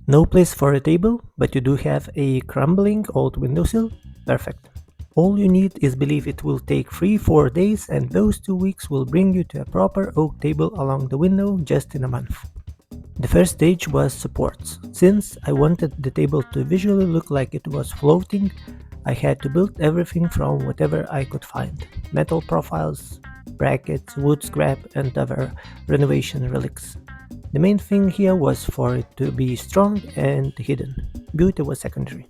No place for a table, but you do have a crumbling old windowsill? Perfect. All you need is believe it will take 3-4 days, and those 2 weeks will bring you to a proper oak table along the window just in a month. The first stage was supports. Since I wanted the table to visually look like it was floating, I had to build everything from whatever I could find: metal profiles, brackets, wood scrap, and other renovation relics. The main thing here was for it to be strong and hidden. Beauty was secondary.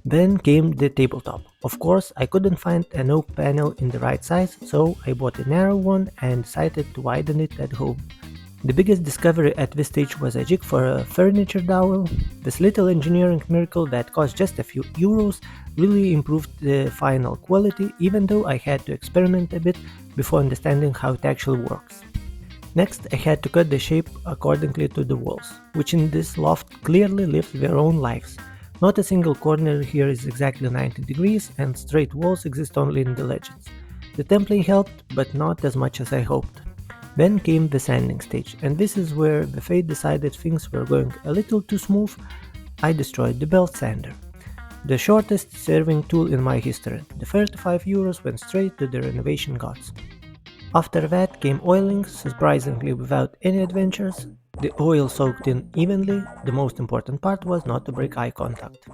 Then came the tabletop. Of course, I couldn't find an oak panel in the right size, so I bought a narrow one and decided to widen it at home. The biggest discovery at this stage was a jig for a furniture dowel. This little engineering miracle that cost just a few euros really improved the final quality, even though I had to experiment a bit before understanding how it actually works. Next, I had to cut the shape accordingly to the walls, which in this loft clearly live their own lives. Not a single corner here is exactly 90 degrees, and straight walls exist only in the legends. The template helped, but not as much as I hoped. Then came the sanding stage, and this is where the fate decided things were going a little too smooth. I destroyed the belt sander, the shortest serving tool in my history. The 35 euros went straight to the renovation gods. After that came oiling, surprisingly without any adventures. The oil soaked in evenly. The most important part was not to break eye contact.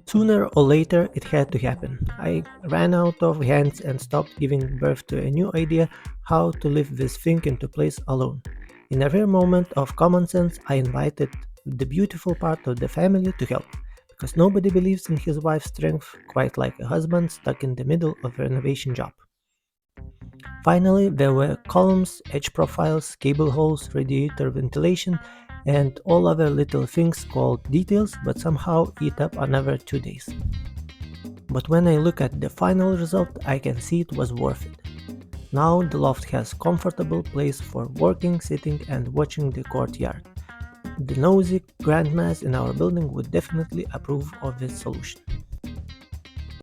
Sooner or later it had to happen. I ran out of hands and stopped giving birth to a new idea how to lift this thing into place alone. In a rare moment of common sense, I invited the beautiful part of the family to help, because nobody believes in his wife's strength quite like a husband stuck in the middle of a renovation job. Finally, there were columns, edge profiles, cable holes, radiator ventilation, and all other little things called details, but somehow eat up another 2 days. But when I look at the final result, I can see it was worth it. Now the loft has comfortable place for working, sitting, and watching the courtyard. The nosy grandmas in our building would definitely approve of this solution.